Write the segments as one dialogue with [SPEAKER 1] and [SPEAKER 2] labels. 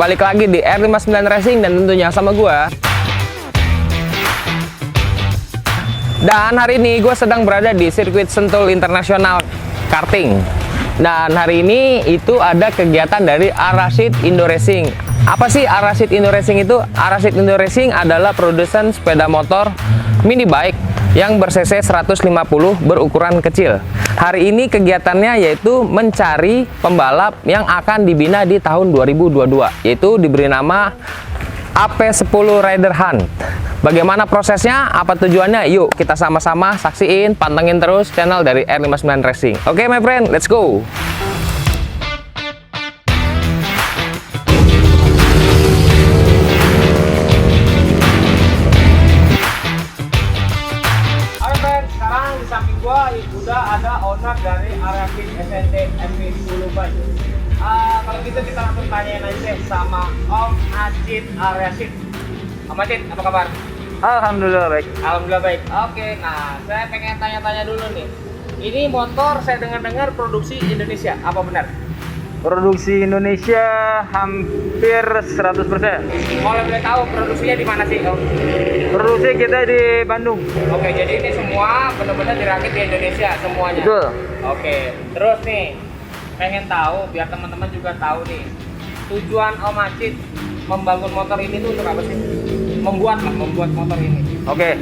[SPEAKER 1] balik lagi di R59 Racing dan tentunya sama gua. Dan hari ini gue sedang berada di sirkuit Sentul International Karting. Dan hari ini itu ada kegiatan dari Arasid Indo Racing. Apa sih Arasid Indo Racing itu? Arasid Indo Racing adalah produsen sepeda motor mini bike yang ber-cc 150 berukuran kecil. Hari ini kegiatannya yaitu mencari pembalap yang akan dibina di tahun 2022, yaitu diberi nama AP10 Rider Hunt. Bagaimana prosesnya? Apa tujuannya? Yuk kita sama-sama saksiin, pantengin terus channel dari R59 Racing. Oke my friend, let's go! Oke friend, sekarang di samping gua udah ada owner dari Arasid SNT MP10 bike. Kalau gitu kita langsung tanyain aja sama Om Acid Arasid. Om Acid, apa kabar?
[SPEAKER 2] Alhamdulillah baik.
[SPEAKER 1] Alhamdulillah baik. Oke, nah saya pengen tanya-tanya dulu nih. Ini motor saya dengar-dengar produksi Indonesia, apa benar?
[SPEAKER 2] Produksi Indonesia hampir 100%.
[SPEAKER 1] Kalau boleh tahu produksinya di mana sih, Om?
[SPEAKER 2] Produksi kita di Bandung.
[SPEAKER 1] Oke, jadi ini semua benar-benar dirakit di Indonesia semuanya.
[SPEAKER 2] Betul.
[SPEAKER 1] Oke, terus nih pengen tahu biar teman-teman juga tahu nih. Tujuan Om Acid membangun motor ini tuh untuk apa sih? Membuat motor ini.
[SPEAKER 2] Oke.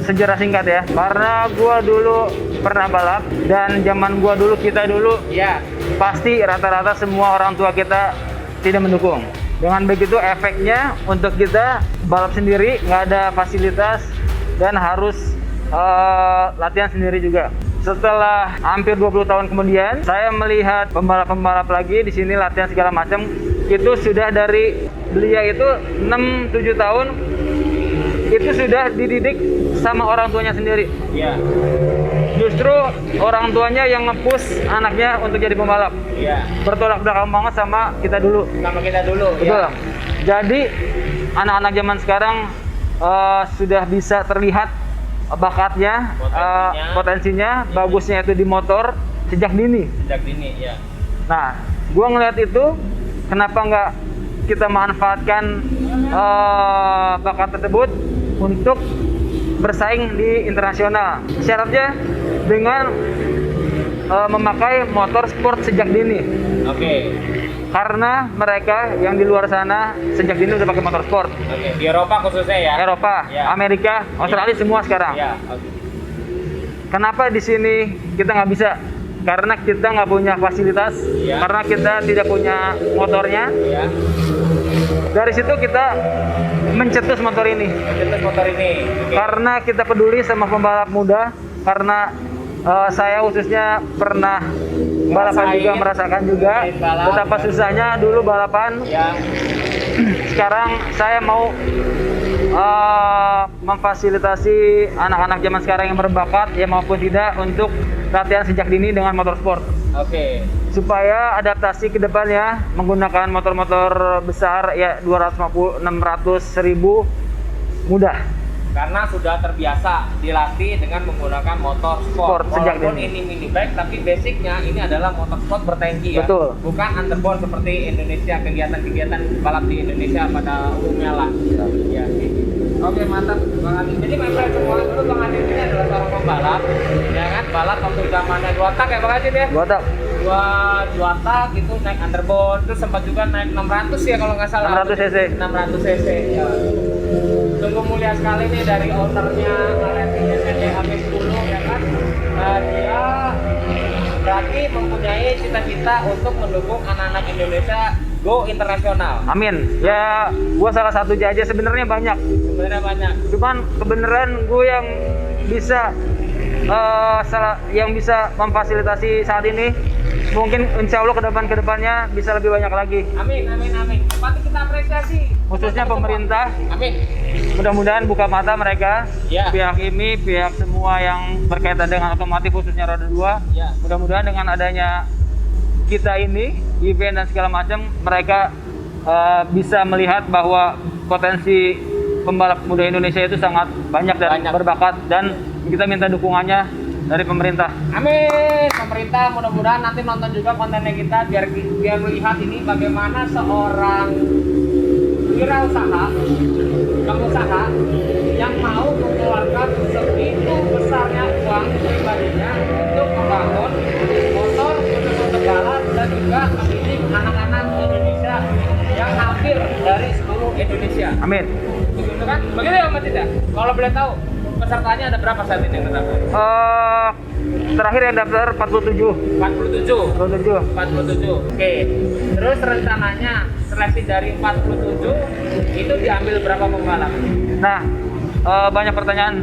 [SPEAKER 2] Sejarah singkat ya. Karena gua dulu pernah balap dan zaman gua dulu, kita dulu
[SPEAKER 1] Ya.
[SPEAKER 2] pasti rata-rata semua orang tua kita tidak mendukung. Dengan begitu efeknya untuk kita balap sendiri, nggak ada fasilitas dan harus latihan sendiri juga. Setelah hampir 20 tahun kemudian, saya melihat pembalap-pembalap lagi di sini latihan segala macam. Itu sudah dari belia itu 6-7 tahun, itu sudah dididik sama orang tuanya sendiri.
[SPEAKER 1] Iya.
[SPEAKER 2] Justru orang tuanya yang nge-push anaknya untuk jadi pembalap.
[SPEAKER 1] Iya.
[SPEAKER 2] Bertolak belakang banget sama kita dulu.
[SPEAKER 1] Sama kita dulu.
[SPEAKER 2] Betul.
[SPEAKER 1] Ya.
[SPEAKER 2] Jadi anak-anak zaman sekarang sudah bisa terlihat bakatnya, potensinya, bagusnya itu di motor sejak dini.
[SPEAKER 1] Sejak dini, ya.
[SPEAKER 2] Nah, gua ngeliat itu, kenapa nggak kita manfaatkan bakat tersebut untuk bersaing di internasional? Syaratnya dengan memakai motor sport sejak dini.
[SPEAKER 1] Oke.
[SPEAKER 2] Karena mereka yang di luar sana sejak dini udah pakai motor sport.
[SPEAKER 1] Oke. Di Eropa khususnya ya.
[SPEAKER 2] Eropa,
[SPEAKER 1] Ya.
[SPEAKER 2] Amerika, Australia semua sekarang.
[SPEAKER 1] Ya. Oke.
[SPEAKER 2] Kenapa di sini kita nggak bisa? Karena kita nggak punya fasilitas,
[SPEAKER 1] Ya.
[SPEAKER 2] karena kita tidak punya motornya.
[SPEAKER 1] Ya.
[SPEAKER 2] Dari situ kita mencetus motor ini.
[SPEAKER 1] Mencetus motor ini. Oke.
[SPEAKER 2] Karena kita peduli sama pembalap muda, karena saya khususnya pernah balapan juga, merasakan juga betapa susahnya dulu balapan.
[SPEAKER 1] Ya.
[SPEAKER 2] Sekarang saya mau memfasilitasi anak-anak zaman sekarang yang berbakat ya maupun tidak untuk latihan sejak dini dengan motor sport.
[SPEAKER 1] Oke.
[SPEAKER 2] Supaya adaptasi ke depannya menggunakan motor-motor besar ya 250, 600, 1000 mudah.
[SPEAKER 1] Karena sudah terbiasa dilatih dengan menggunakan motor sport.
[SPEAKER 2] Sejak
[SPEAKER 1] Walaupun
[SPEAKER 2] dini.
[SPEAKER 1] ini mini bike, tapi basicnya ini adalah motor sport bertengki ya.
[SPEAKER 2] Betul.
[SPEAKER 1] Bukan underbone seperti Indonesia, kegiatan-kegiatan balap di Indonesia pada umumnya lah. Ya. Oke, mantap Bang Adi. Jadi my friend semua dulu Bang Adi ini adalah seorang pembalap, ya kan? Balap waktu zamannya 2 tak ya Bang Adi ya?
[SPEAKER 2] Gua tak.
[SPEAKER 1] Dua tak itu naik underbone, terus sempat juga naik 600 ya kalau nggak salah.
[SPEAKER 2] 600 cc.
[SPEAKER 1] 600 cc. Ya. Sungguh mulia sekali nih dari ownernya Arasid SNT AP10 ya kan. Dia berarti mempunyai cita-cita untuk mendukung anak-anak Indonesia go internasional.
[SPEAKER 2] Amin. Ya, gua salah satu aja, sebenarnya banyak.
[SPEAKER 1] Sebenarnya banyak.
[SPEAKER 2] Cuman kebenaran gue yang bisa yang bisa memfasilitasi saat ini, mungkin insya Allah kedepannya bisa lebih banyak lagi.
[SPEAKER 1] Amin, amin, amin. Patut kita apresiasi.
[SPEAKER 2] Khususnya pemerintah.
[SPEAKER 1] Amin.
[SPEAKER 2] Mudah-mudahan buka mata mereka,
[SPEAKER 1] Ya.
[SPEAKER 2] pihak IMI, pihak semua yang berkaitan dengan otomotif khususnya roda 2.
[SPEAKER 1] Ya.
[SPEAKER 2] Mudah-mudahan dengan adanya kita ini, event dan segala macam, mereka bisa melihat bahwa potensi pembalap muda Indonesia itu sangat banyak dan berbakat, dan kita minta dukungannya dari pemerintah.
[SPEAKER 1] Amin. Pemerintah mudah-mudahan nanti nonton juga kontennya kita biar melihat ini bagaimana seorang wirausaha, pengusaha yang mau mengeluarkan segitu besarnya uang pribadinya untuk membangun motor untuk balap dan juga mendidik anak-anak Indonesia yang hampir dari seluruh Indonesia.
[SPEAKER 2] Amin.
[SPEAKER 1] Begitu kan? Begitu ya Mas Tita? Kalau boleh tahu pesertanya ada berapa saat ini yang terdaftar?
[SPEAKER 2] Terakhir yang daftar 47.
[SPEAKER 1] 47. 47. Oke. Terus rencananya seleksi dari 47 itu diambil berapa pembalap?
[SPEAKER 2] Nah, banyak pertanyaan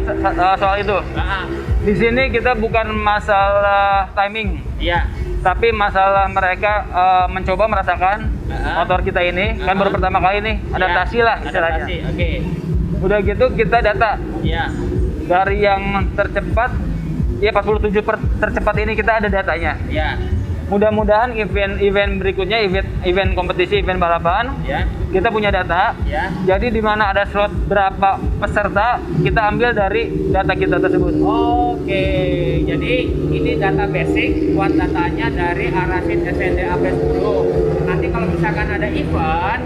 [SPEAKER 2] soal itu.
[SPEAKER 1] Nah,
[SPEAKER 2] Di sini kita bukan masalah timing,
[SPEAKER 1] iya.
[SPEAKER 2] tapi masalah mereka mencoba merasakan motor kita ini kan baru pertama kali nih, adaptasi lah istilahnya.
[SPEAKER 1] Adaptasi, oke.
[SPEAKER 2] Udah gitu kita data
[SPEAKER 1] Iya.
[SPEAKER 2] dari yang tercepat, ya 47 tercepat ini kita ada datanya.
[SPEAKER 1] Iya.
[SPEAKER 2] Mudah-mudahan event berikutnya, event kompetisi, event balapan,
[SPEAKER 1] Iya.
[SPEAKER 2] kita punya data.
[SPEAKER 1] Iya.
[SPEAKER 2] Jadi di mana ada slot berapa peserta, kita ambil dari data kita tersebut.
[SPEAKER 1] Oke. Jadi ini data basic buat datanya dari Arasid SND AP10. Nanti kalau misalkan ada event,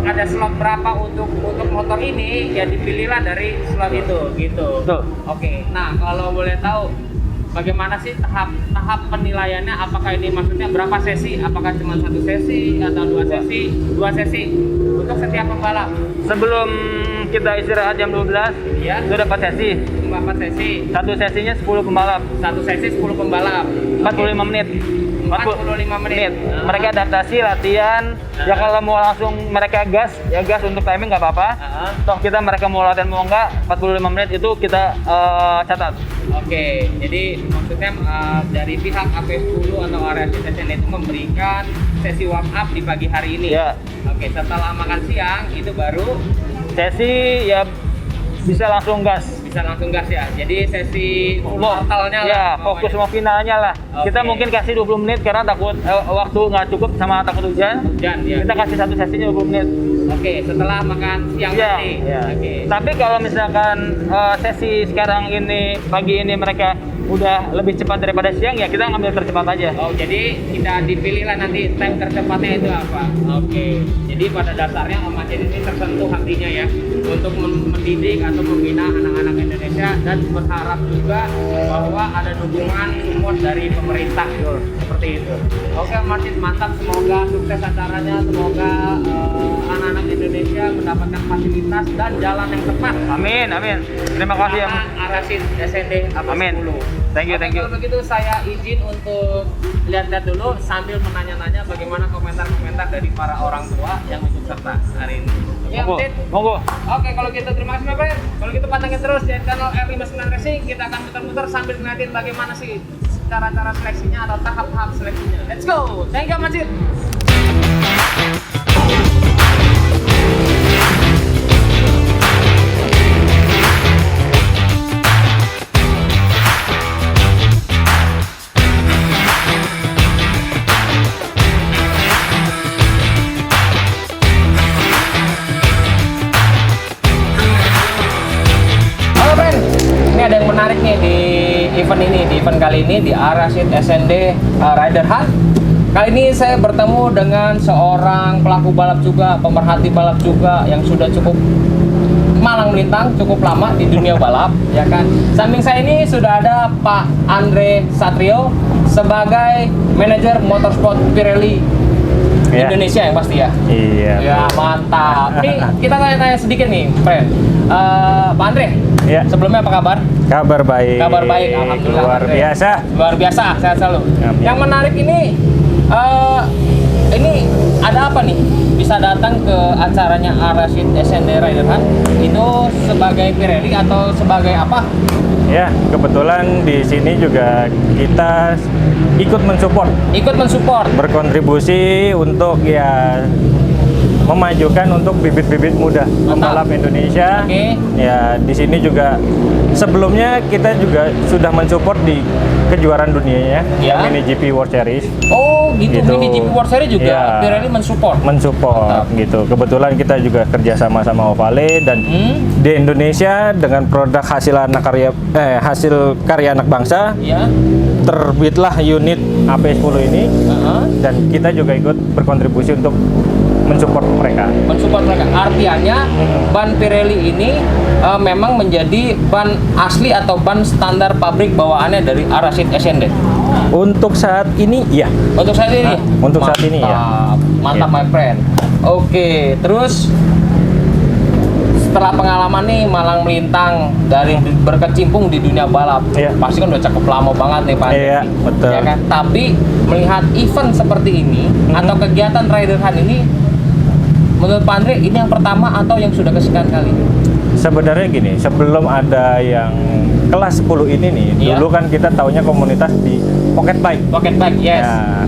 [SPEAKER 1] ada slot berapa untuk motor ini, ya dipilihlah dari slot itu gitu.
[SPEAKER 2] Tuh.
[SPEAKER 1] Oke. Nah, kalau boleh tahu bagaimana sih tahap penilaiannya? Apakah ini maksudnya berapa sesi? Apakah cuma satu sesi atau dua sesi? Dua sesi untuk setiap pembalap.
[SPEAKER 2] Sebelum kita istirahat jam 12,
[SPEAKER 1] Ya,
[SPEAKER 2] itu dapat sesi.
[SPEAKER 1] 4 sesi.
[SPEAKER 2] Satu sesinya 10 pembalap,
[SPEAKER 1] Satu sesi 10 pembalap.
[SPEAKER 2] 45 menit.
[SPEAKER 1] 45 menit.
[SPEAKER 2] Mereka adaptasi, latihan. Ya kalau mau langsung mereka gas, ya gas untuk timing nggak apa-apa. Toh kita mereka mau latihan mau enggak, 45 menit itu kita catat.
[SPEAKER 1] Oke, jadi maksudnya dari pihak AP10 atau Arasid SND itu memberikan sesi warm up di pagi hari ini.
[SPEAKER 2] Ya.
[SPEAKER 1] Oke, setelah makan siang itu baru
[SPEAKER 2] Sesi ya bisa langsung gas.
[SPEAKER 1] bisa langsung gas ya. Jadi sesi mortalnya
[SPEAKER 2] Ya,
[SPEAKER 1] lah.
[SPEAKER 2] fokus
[SPEAKER 1] pokoknya.
[SPEAKER 2] mau finalnya lah.
[SPEAKER 1] Oke.
[SPEAKER 2] Kita mungkin kasih 20 menit karena takut waktu nggak cukup sama takut hujan.
[SPEAKER 1] Hujan, ya.
[SPEAKER 2] Kita kasih satu sesinya 20 menit.
[SPEAKER 1] Oke, setelah makan siang
[SPEAKER 2] Iya,
[SPEAKER 1] nanti.
[SPEAKER 2] iya.
[SPEAKER 1] Oke.
[SPEAKER 2] Tapi kalau misalkan sesi sekarang ini pagi ini mereka udah lebih cepat daripada siang, ya kita ngambil tercepat aja.
[SPEAKER 1] Oh, jadi kita dipilih lah nanti time tercepatnya itu apa. Oke. Jadi pada dasarnya Om Aceh ini tersentuh hatinya ya untuk mendidik atau membina anak-anak Indonesia dan berharap juga bahwa ada dukungan support dari pemerintah seperti itu. Oke, Om Aceh, mantap. Semoga sukses acaranya. Semoga anak-anak Indonesia mendapatkan fasilitas dan jalan yang tepat.
[SPEAKER 2] Amin, amin. Terima kasih ya.
[SPEAKER 1] Sama Arasid SND AP10.
[SPEAKER 2] Amin. Thank you,
[SPEAKER 1] Oke,
[SPEAKER 2] thank you.
[SPEAKER 1] Kalau begitu saya izin untuk lihat-lihat dulu sambil menanya-nanya bagaimana komentar-komentar dari para orang tua yang ikut serta hari ini. Oke,
[SPEAKER 2] Monggo,
[SPEAKER 1] Om Tit?
[SPEAKER 2] monggo.
[SPEAKER 1] Oke, kalau gitu terima kasih Bapak. Kalau gitu pantengin terus di channel R59 Racing. Kita akan muter-muter sambil ngeliatin bagaimana sih cara-cara seleksinya atau tahap-tahap seleksinya. Let's go. Thank you, Majid. Halo friend, ini ada yang menarik nih di event kali ini di Arasid SND Rider Hunt. Kali ini saya bertemu dengan seorang pelaku balap juga, pemerhati balap juga yang sudah cukup malang melintang, cukup lama di dunia balap, ya kan. Samping saya ini sudah ada Pak Andre Satrio sebagai manajer motorsport Pirelli
[SPEAKER 3] Ya.
[SPEAKER 1] Indonesia yang pasti ya.
[SPEAKER 3] Iya.
[SPEAKER 1] Ya mantap. Nih kita tanya-tanya sedikit nih, friend. Pak Andre,
[SPEAKER 3] Ya.
[SPEAKER 1] sebelumnya apa kabar?
[SPEAKER 3] Kabar baik.
[SPEAKER 1] Kabar baik, alhamdulillah.
[SPEAKER 3] Luar
[SPEAKER 1] Andre.
[SPEAKER 3] biasa.
[SPEAKER 1] Luar biasa, sehat selalu.
[SPEAKER 3] Amin.
[SPEAKER 1] Yang menarik ini ada apa nih? Bisa datang ke acaranya Arasid SND Rider Hunt itu sebagai Pirelli atau sebagai apa?
[SPEAKER 3] Ya, kebetulan di sini juga kita ikut mensupport,
[SPEAKER 1] Ikut mensupport.
[SPEAKER 3] berkontribusi untuk ya memajukan untuk bibit-bibit muda pembalap Indonesia.
[SPEAKER 1] Oke.
[SPEAKER 3] Ya, di sini juga sebelumnya kita juga sudah mensupport di kejuaraan dunianya,
[SPEAKER 1] Ya.
[SPEAKER 3] MiniGP World Series.
[SPEAKER 1] Oh, gitu.
[SPEAKER 3] Gitu.
[SPEAKER 1] MiniGP World Series juga
[SPEAKER 3] Iya.
[SPEAKER 1] Pirelli mensupport.
[SPEAKER 3] Mensupport gitu. Kebetulan kita juga kerja sama sama Ovale dan di Indonesia dengan produk hasil hasil karya anak bangsa
[SPEAKER 1] Ya.
[SPEAKER 3] terbitlah unit AP10 ini dan kita juga ikut berkontribusi untuk mensupport mereka.
[SPEAKER 1] Mensupport mereka. Artinya ban Pirelli ini memang menjadi ban asli atau ban standar pabrik bawaannya dari Arasit SND.
[SPEAKER 3] Untuk saat ini ya.
[SPEAKER 1] Untuk saat ini.
[SPEAKER 3] Nah, untuk saat ini, ya.
[SPEAKER 1] Mantap,
[SPEAKER 3] Iya.
[SPEAKER 1] my friend. Oke, terus setelah pengalaman nih malang melintang dari berkecimpung di dunia balap,
[SPEAKER 3] Iya.
[SPEAKER 1] pasti kan udah cakep lama banget nih Pak.
[SPEAKER 3] Iya, betul.
[SPEAKER 1] Ya kan? Tapi melihat event seperti ini atau kegiatan Rider Hunt ini, menurut Pak Andre ini yang pertama atau yang sudah kesekian kali?
[SPEAKER 3] Sebenarnya gini, sebelum ada yang kelas 10 ini nih,
[SPEAKER 1] Iya.
[SPEAKER 3] dulu kan kita taunya komunitas di pocket bike.
[SPEAKER 1] Pocket bike, yes.
[SPEAKER 3] Nah,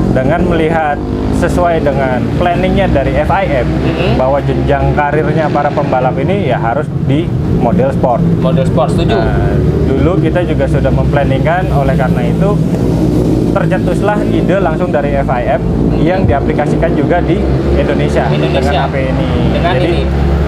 [SPEAKER 3] dengan melihat sesuai dengan planningnya dari FIM bahwa jenjang karirnya para pembalap ini ya harus di model sport.
[SPEAKER 1] Model sport, setuju.
[SPEAKER 3] Nah, dulu kita juga sudah memplanningkan, oleh karena itu tercetuslah ide langsung dari FIM yang diaplikasikan juga di Indonesia,
[SPEAKER 1] Indonesia.
[SPEAKER 3] dengan AP ini.
[SPEAKER 1] Dengan
[SPEAKER 3] Jadi
[SPEAKER 1] ini.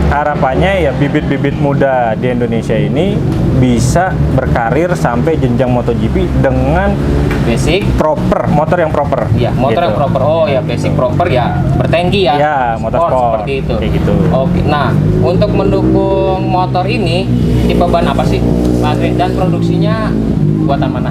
[SPEAKER 3] harapannya ya bibit-bibit muda di Indonesia ini bisa berkarir sampai jenjang MotoGP dengan
[SPEAKER 1] Basic.
[SPEAKER 3] proper, motor yang proper.
[SPEAKER 1] Ya, motor
[SPEAKER 3] Gitu.
[SPEAKER 1] yang proper. Oh ya, basic proper ya, bertengki ya.
[SPEAKER 3] Ya, motor sport.
[SPEAKER 1] Seperti itu.
[SPEAKER 3] Kayak gitu.
[SPEAKER 1] Oke. Nah, untuk mendukung motor ini, tipe ban apa sih, Pak Andre? Dan produksinya buatan mana?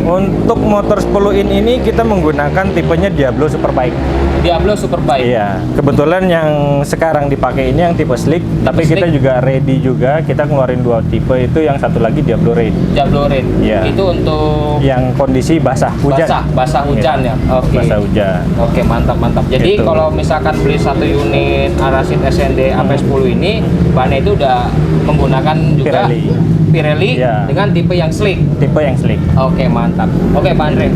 [SPEAKER 3] Untuk motor 10 in ini kita menggunakan tipenya Diablo Superbike.
[SPEAKER 1] Diablo Superbike.
[SPEAKER 3] Iya, kebetulan yang sekarang dipakai ini yang tipe slick, tapi kita
[SPEAKER 1] slick.
[SPEAKER 3] juga ready juga, kita ngeluarin 2 tipe, itu yang satu lagi Diablo Rain.
[SPEAKER 1] Diablo Red.
[SPEAKER 3] Iya.
[SPEAKER 1] Itu untuk
[SPEAKER 3] Yang kondisi basah, hujan.
[SPEAKER 1] basah hujan
[SPEAKER 3] Iya,
[SPEAKER 1] ya. Oke.
[SPEAKER 3] Basah hujan.
[SPEAKER 1] Oke, mantap mantap. Jadi
[SPEAKER 3] Gitu.
[SPEAKER 1] kalau misalkan beli satu unit Arasit SND AP10 ini, bannya itu udah menggunakan juga Pirelli
[SPEAKER 3] Iya.
[SPEAKER 1] dengan tipe yang slick.
[SPEAKER 3] Tipe yang slick.
[SPEAKER 1] Oke, mantap. Oke, Pak Andre.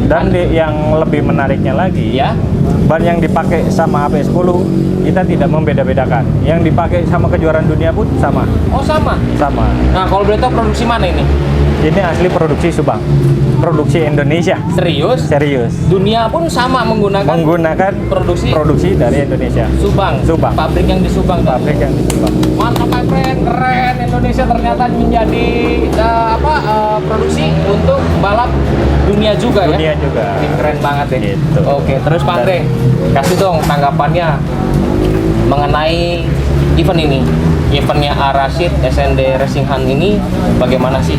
[SPEAKER 3] Dan yang lebih menariknya lagi,
[SPEAKER 1] Ya.
[SPEAKER 3] ban yang dipakai sama AP10 kita tidak membeda-bedakan. Yang dipakai sama kejuaraan dunia pun sama.
[SPEAKER 1] Oh, sama.
[SPEAKER 3] Sama.
[SPEAKER 1] Nah, kalau boleh tahu produksi mana ini?
[SPEAKER 3] Ini asli produksi Subang. Produksi Indonesia.
[SPEAKER 1] Serius?
[SPEAKER 3] Serius.
[SPEAKER 1] Dunia pun sama menggunakan
[SPEAKER 3] Menggunakan
[SPEAKER 1] produksi
[SPEAKER 3] dari Indonesia.
[SPEAKER 1] Subang.
[SPEAKER 3] Subang.
[SPEAKER 1] Pabrik yang di Subang. tuh.
[SPEAKER 3] Pabrik yang di Subang.
[SPEAKER 1] Mantap, my friend. Keren. Indonesia ternyata menjadi produksi untuk balap dunia juga ya.
[SPEAKER 3] Dunia juga.
[SPEAKER 1] Ini keren banget ya.
[SPEAKER 3] Gitu.
[SPEAKER 1] Oke, terus Pak Andre, kasih dong tanggapannya mengenai event ini. Eventnya Arasit SND Racing Hunt ini bagaimana sih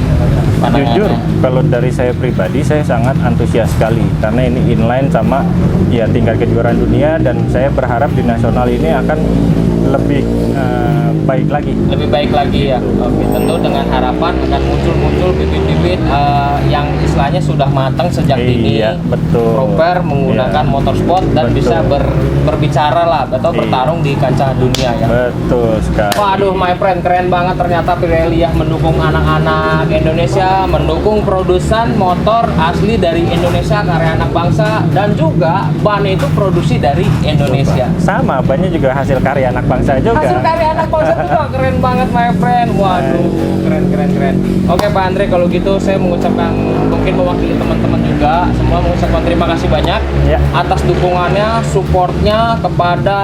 [SPEAKER 1] pandangannya?
[SPEAKER 3] Jujur, kalau dari saya pribadi, saya sangat antusias sekali karena ini inline sama ya tingkat kejuaraan dunia, dan saya berharap di nasional ini akan lebih baik lagi.
[SPEAKER 1] Lebih baik lagi ya. Oke, tentu dengan harapan akan muncul bibit-bibit yang istilahnya sudah matang sejak dini.
[SPEAKER 3] Iya, betul.
[SPEAKER 1] Proper menggunakan
[SPEAKER 3] Iya.
[SPEAKER 1] motorsport dan
[SPEAKER 3] Betul.
[SPEAKER 1] bisa berbicara lah atau
[SPEAKER 3] Iya.
[SPEAKER 1] bertarung di kancah dunia ya.
[SPEAKER 3] Betul sekali.
[SPEAKER 1] Waduh, my friend, keren banget ternyata Pirelli ya mendukung anak-anak Indonesia, mendukung produsen motor asli dari Indonesia, karya anak bangsa, dan juga ban itu produksi dari Indonesia.
[SPEAKER 3] Sama, banyak juga hasil karya anak bangsa juga.
[SPEAKER 1] Hasil karya anak bangsa juga keren banget, my friend. Waduh, keren. Oke, Pak Andre, kalau gitu saya mengucapkan, mungkin mewakili teman-teman juga, semua mengucapkan terima kasih banyak
[SPEAKER 3] Ya.
[SPEAKER 1] atas dukungannya, supportnya kepada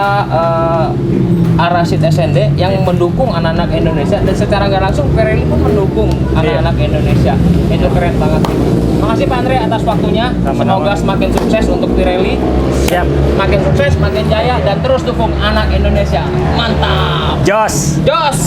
[SPEAKER 1] Arasit SND yang mendukung anak-anak Indonesia, dan secara nggak langsung Pirelli pun mendukung anak-anak Indonesia. Itu keren banget. Makasih Pak Andre atas waktunya.
[SPEAKER 3] Sama-sama.
[SPEAKER 1] Semoga semakin sukses untuk Pirelli.
[SPEAKER 3] Siap.
[SPEAKER 1] Makin sukses, makin jaya, dan terus dukung anak Indonesia. Mantap.
[SPEAKER 3] Jos.
[SPEAKER 1] Jos.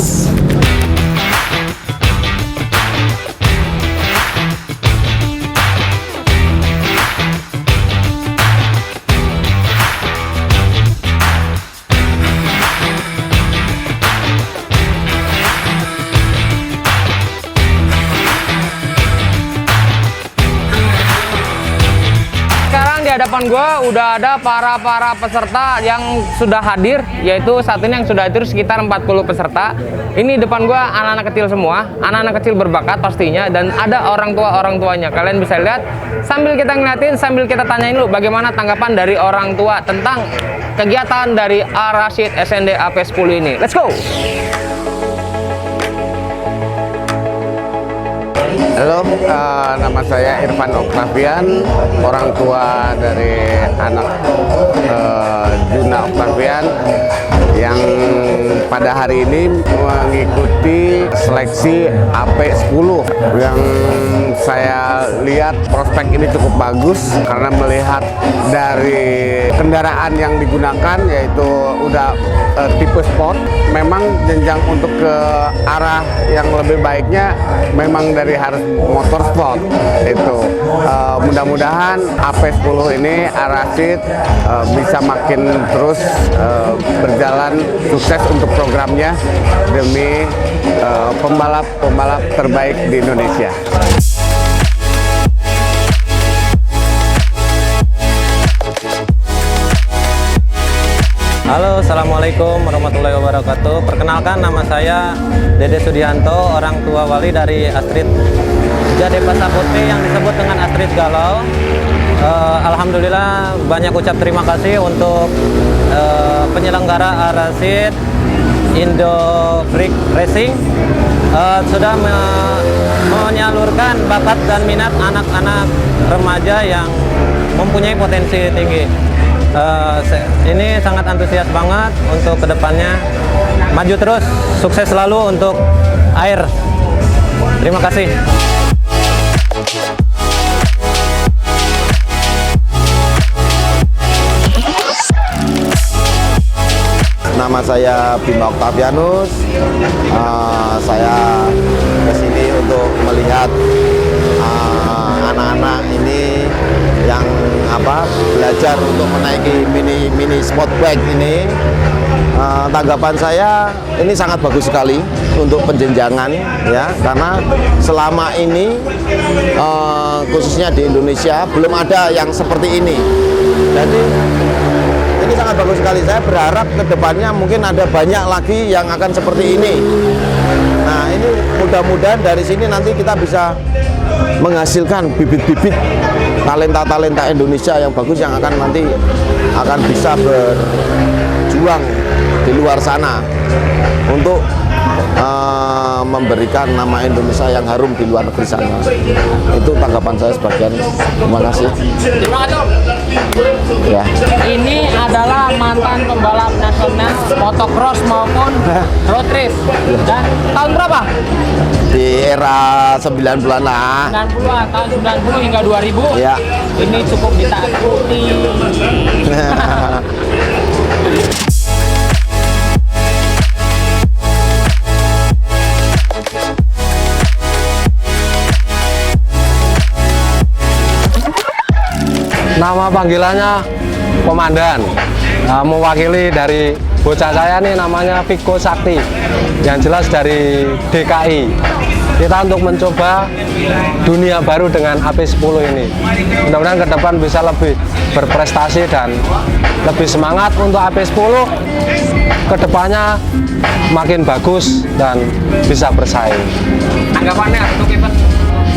[SPEAKER 1] Sekarang di hadapan depan gua udah ada para peserta yang sudah hadir, yaitu saat ini yang sudah hadir sekitar 40 peserta. Ini depan gua anak-anak kecil semua, anak-anak kecil berbakat pastinya, dan ada orang tuanya. Kalian bisa lihat sambil kita ngeliatin, sambil kita tanyain dulu bagaimana tanggapan dari orang tua tentang kegiatan dari Ar-Rasyid SND AP10 ini. Let's go.
[SPEAKER 4] Halo, nama saya Irfan Oktavian, orang tua dari anak Juna Oktavian yang pada hari ini mengikuti seleksi AP10. Yang saya lihat prospek ini cukup bagus karena melihat dari kendaraan yang digunakan, yaitu udah tipe sport. Memang jenjang untuk ke arah yang lebih baiknya memang dari harus motorsport itu. Mudah-mudahan AP10 ini Ar-Rasyid bisa makin terus berjalan sukses untuk programnya demi pembalap-pembalap terbaik di Indonesia.
[SPEAKER 5] Halo, Assalamualaikum warahmatullahi wabarakatuh. Perkenalkan, nama saya Dede Sudianto, orang tua wali dari Astrid Jade Pasaputri yang disebut dengan Astrid Galau. Alhamdulillah banyak ucap terima kasih untuk penyelenggara Ar-Rasyid Indo Freak Racing sudah menyalurkan bakat dan minat anak-anak remaja yang mempunyai potensi tinggi. Ini sangat antusias banget untuk kedepannya, maju terus, sukses selalu untuk air. Terima kasih.
[SPEAKER 6] Nama saya Bima Oktavianus. Saya kesini untuk melihat anak-anak ini yang belajar untuk menaiki mini sport bike ini. Tanggapan saya ini sangat bagus sekali untuk penjenjangan, ya, karena selama ini khususnya di Indonesia belum ada yang seperti ini. Jadi ini sangat bagus sekali. Saya berharap kedepannya mungkin ada banyak lagi yang akan seperti ini. Nah, ini mudah-mudahan dari sini nanti kita bisa menghasilkan bibit-bibit talenta-talenta Indonesia yang bagus, yang akan nanti bisa berjuang di luar sana untuk memberikan nama Indonesia yang harum di luar negeri sana. Itu tanggapan saya sebagian. Terima kasih. Ya.
[SPEAKER 1] Ini adalah mantan pembalap nasional motocross maupun road race. Dan tahun berapa?
[SPEAKER 6] Di era 90-an lah.
[SPEAKER 1] 90-an, tahun 90 hingga 2000.
[SPEAKER 6] Ya.
[SPEAKER 1] Ini cukup ditakuti.
[SPEAKER 7] Nama panggilannya Komandan. Mewakili dari bocah saya nih, namanya Viko Sakti, yang jelas dari DKI. Kita untuk mencoba dunia baru dengan AP10 ini. Mudah-mudahan ke depan bisa lebih berprestasi dan lebih semangat untuk AP10. Kedepannya makin bagus dan bisa bersaing.
[SPEAKER 1] Tanggapannya untuk event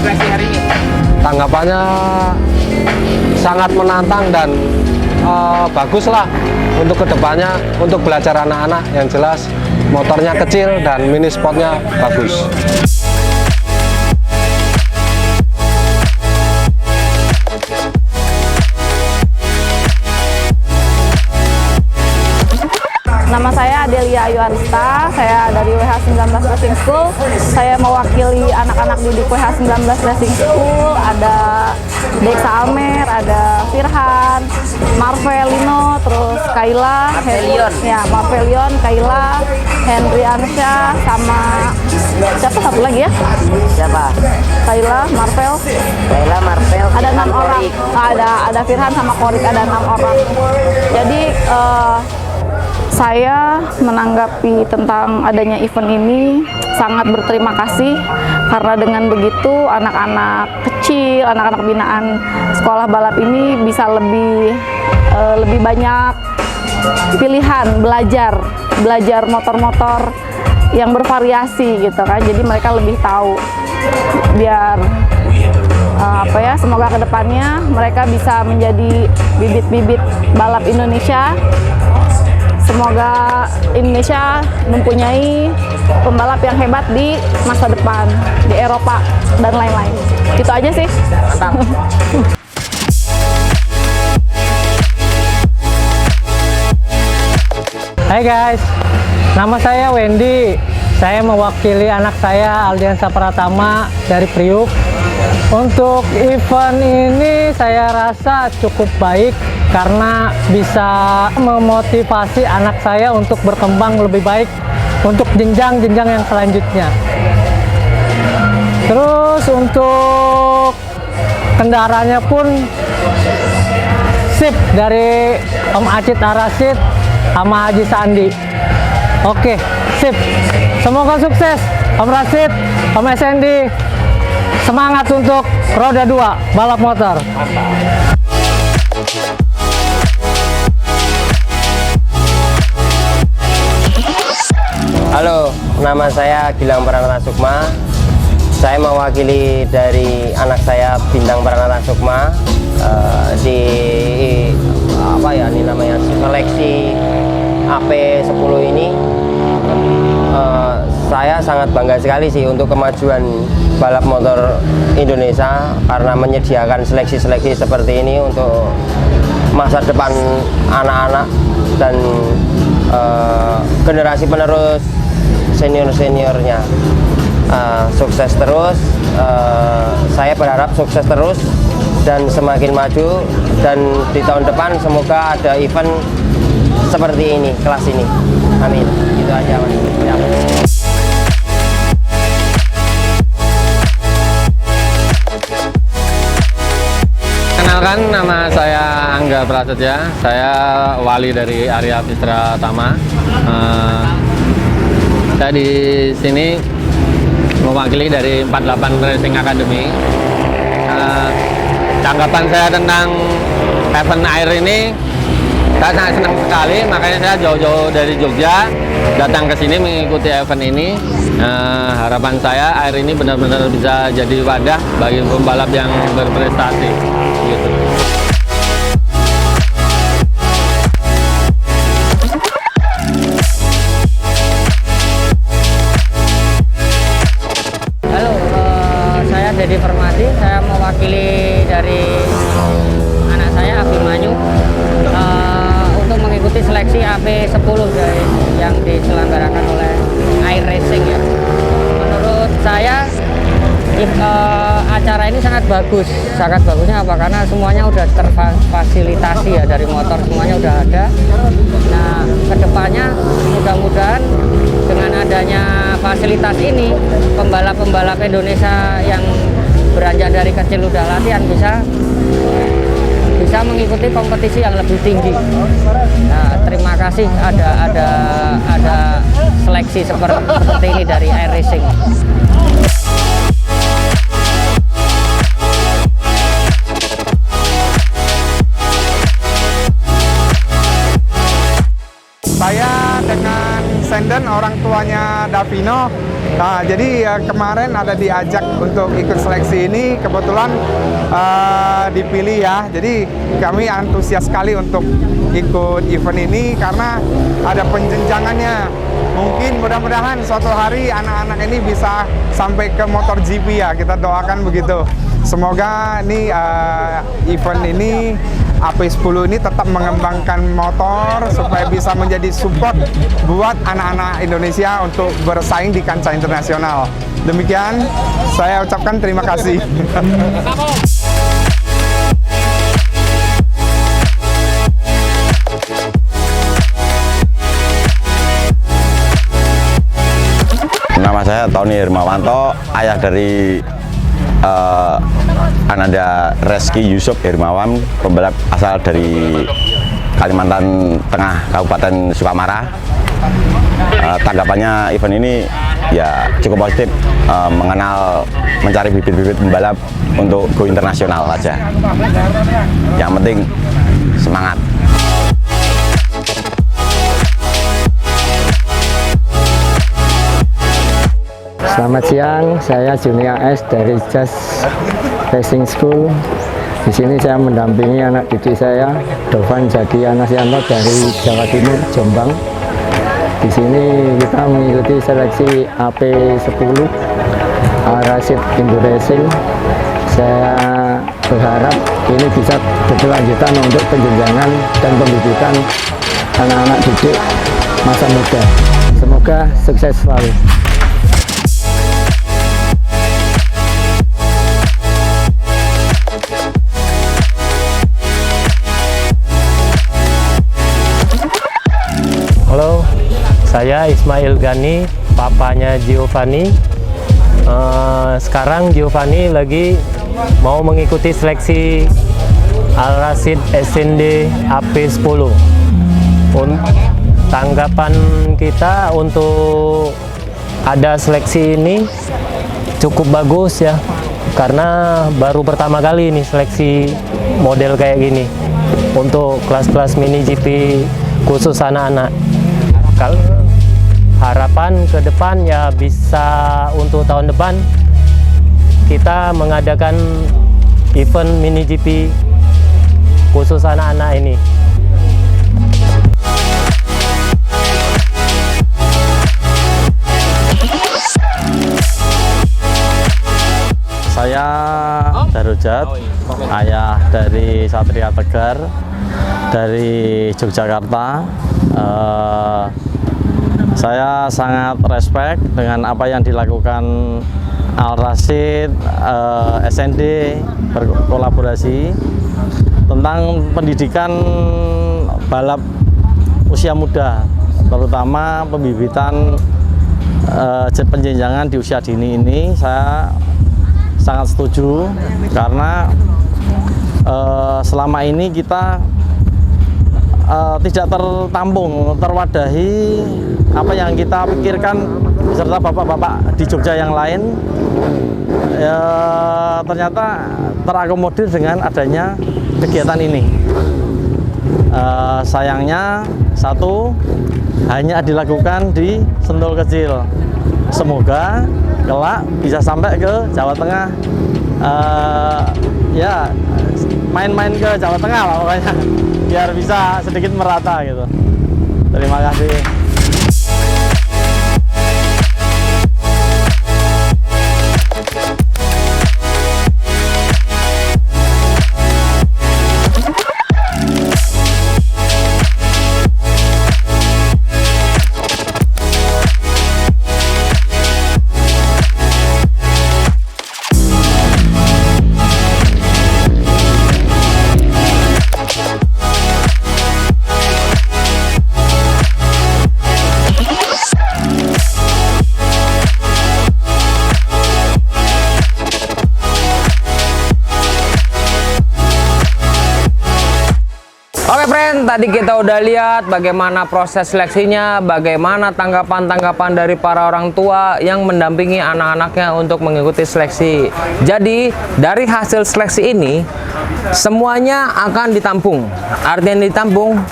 [SPEAKER 1] seleksi hari ini?
[SPEAKER 7] Tanggapannya sangat menantang dan baguslah untuk kedepannya, untuk belajar anak-anak. Yang jelas motornya kecil dan mini spotnya bagus.
[SPEAKER 8] Nama saya Adelia Ayu Arista, saya dari WH19 Racing School. Saya mewakili anak-anak didik WH19 Racing School. Ada Deksa Amer, ada Firhan, Marvelino, terus Kayla, Marvelion, Kayla, Henry Ansya, sama siapa satu lagi ya?
[SPEAKER 9] Siapa?
[SPEAKER 8] Kayla, Marvel. Ada 6 orang. Ada Firhan sama Korik, ada 6 orang. Jadi saya menanggapi tentang adanya event ini sangat berterima kasih, karena dengan begitu anak-anak kecil, anak-anak binaan sekolah balap ini bisa lebih banyak pilihan belajar motor-motor yang bervariasi gitu kan. Jadi mereka lebih tahu, biar semoga kedepannya mereka bisa menjadi bibit-bibit balap Indonesia. Semoga Indonesia mempunyai pembalap yang hebat di masa depan, di Eropa dan lain-lain. Itu aja sih.
[SPEAKER 1] Mantap.
[SPEAKER 9] Hai guys, nama saya Wendy. Saya mewakili anak saya Aldiansa Pratama dari Priuk. Untuk event ini saya rasa cukup baik karena bisa memotivasi anak saya untuk berkembang lebih baik untuk jenjang-jenjang yang selanjutnya. Terus untuk kendaraannya pun sip dari Om Acit Arasid sama Haji Sandi. Oke, sip. Semoga sukses Om Rasid, Om Sandi. Semangat untuk roda 2 balap motor.
[SPEAKER 5] Halo, nama saya Gilang Pranata Sukma. Saya mewakili dari anak saya Bintang Pranata Sukma di ini namanya seleksi AP10 ini. Saya sangat bangga sekali sih untuk kemajuan balap motor Indonesia karena menyediakan seleksi-seleksi seperti ini untuk masa depan anak-anak dan generasi penerus senior-seniornya. Sukses terus, saya berharap sukses terus dan semakin maju, dan di tahun depan semoga ada event seperti ini, kelas ini. Amin. Gitu aja, Mas. Ya.
[SPEAKER 7] Kenalkan, nama saya Angga Prasetya. Saya wali dari Arya Fitra Tama. Saya di sini mewakili dari 48 Racing Academy. Tanggapan saya tentang event air ini, saya sangat senang sekali, makanya saya jauh-jauh dari Jogja datang ke sini mengikuti event ini. Harapan saya air ini benar-benar bisa jadi wadah bagi pembalap yang berprestasi. Gitu.
[SPEAKER 9] Halo, saya Dedi Permadi. Saya mewakili dari anak saya Abimanyu untuk mengikuti seleksi AP10 yang diselenggarakan oleh Air Racing ya. Menurut saya acara ini sangat bagus. Sangat bagusnya apa? Karena semuanya udah terfasilitasi ya, dari motor semuanya udah ada. Nah, kedepannya mudah-mudahan dengan adanya fasilitas ini, pembalap-pembalap Indonesia yang beranjak dari kecil udah latihan bisa mengikuti kompetisi yang lebih tinggi. Nah, terima kasih ada seleksi seperti ini dari Air Racing.
[SPEAKER 10] Saya dengan Senden, orang tuanya Davino. Nah, jadi kemarin ada diajak untuk ikut seleksi ini, kebetulan dipilih ya. Jadi kami antusias sekali untuk ikut event ini karena ada penjenjangannya. Mungkin mudah-mudahan suatu hari anak-anak ini bisa sampai ke MotoGP ya, kita doakan begitu. Semoga ini event ini AP10 ini tetap mengembangkan motor supaya bisa menjadi support buat anak-anak Indonesia untuk bersaing di kancah internasional. Demikian, saya ucapkan terima kasih.
[SPEAKER 6] Nama saya Tony Hermawanto, ayah dari Ananda Reski Yusuf Hermawan, pembalap asal dari Kalimantan Tengah, Kabupaten Sukamara. Tanggapannya event ini
[SPEAKER 11] ya cukup positif, mengenal, mencari bibit-bibit pembalap untuk go internasional aja. Yang penting semangat.
[SPEAKER 9] Selamat siang, saya Junior S dari Just Racing School. Di sini saya mendampingi anak didik saya, Dovan Jaki Anasyanto dari Jawa Timur, Jombang. Di sini kita mengikuti seleksi AP10 Arasid Indo Racing. Saya berharap ini bisa berkelanjutan untuk penjenjangan dan pendidikan anak-anak didik masa muda. Semoga sukses selalu.
[SPEAKER 12] Halo, saya Ismail Gani, papanya Giovanni. Sekarang Giovanni lagi mau mengikuti seleksi Al-Rasid SND AP10. Tanggapan kita untuk ada seleksi ini cukup bagus ya, karena baru pertama kali ini seleksi model kayak gini untuk kelas-kelas mini GP khusus anak-anak. Kalau harapan ke depan ya bisa untuk tahun depan kita mengadakan event mini GP khusus anak-anak ini.
[SPEAKER 3] Saya Darujat, ayah dari Satria Tegar, dari Yogyakarta. Saya sangat respect dengan apa yang dilakukan Al-Rasid, SND berkolaborasi tentang pendidikan balap usia muda, terutama pembibitan penjenjangan di usia dini ini. Saya sangat setuju karena selama ini kita tidak tertampung, terwadahi apa yang kita pikirkan beserta bapak-bapak di Jogja yang lain, ternyata terakomodir dengan adanya kegiatan ini. Sayangnya satu, hanya dilakukan di Sentul kecil. Semoga kelak bisa sampai ke Jawa Tengah, ya main-main ke Jawa Tengah lah pokoknya, biar bisa sedikit merata gitu. Terima kasih.
[SPEAKER 1] Oke friend, tadi kita udah lihat bagaimana proses seleksinya, bagaimana tanggapan-tanggapan dari para orang tua yang mendampingi anak-anaknya untuk mengikuti seleksi. Jadi dari hasil seleksi ini semuanya akan ditampung. Artinya ditampung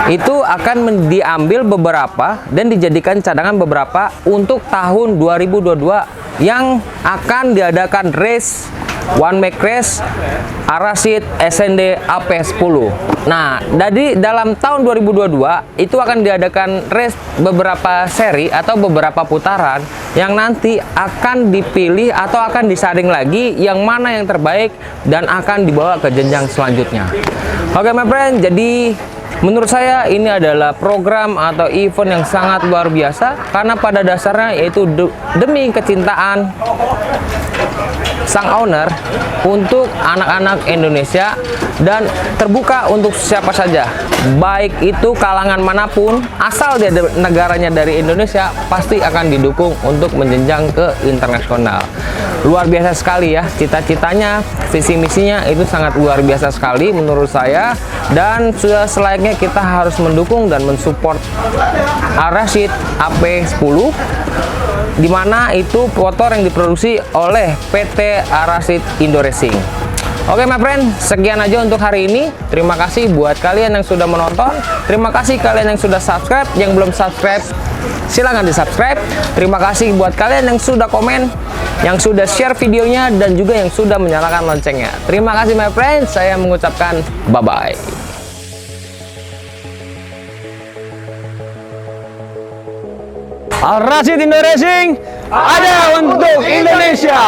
[SPEAKER 1] itu akan diambil beberapa dan dijadikan cadangan beberapa untuk tahun 2022 yang akan diadakan race one make race Arasid SND AP10. Nah, dari dalam tahun 2022 itu akan diadakan race beberapa seri atau beberapa putaran yang nanti akan dipilih atau akan disaring lagi yang mana yang terbaik dan akan dibawa ke jenjang selanjutnya. Oke my friend, jadi menurut saya ini adalah program atau event yang sangat luar biasa karena pada dasarnya yaitu demi kecintaan sang owner untuk anak-anak Indonesia dan terbuka untuk siapa saja, baik itu kalangan manapun, asal dia negaranya dari Indonesia pasti akan didukung untuk menjenjang ke internasional. Luar biasa sekali ya, cita-citanya, visi misinya itu sangat luar biasa sekali menurut saya, dan sudah selayaknya kita harus mendukung dan mensupport Arasit AP10, di mana itu motor yang diproduksi oleh PT Arasit Indo Racing. Oke my friend, sekian aja untuk hari ini. Terima kasih buat kalian yang sudah menonton. Terima kasih kalian yang sudah subscribe. Yang belum subscribe, silahkan di subscribe. Terima kasih buat kalian yang sudah komen, yang sudah share videonya, dan juga yang sudah menyalakan loncengnya. Terima kasih my friend, saya mengucapkan bye-bye.
[SPEAKER 13] Arasit Indo Racing ada untuk Indonesia.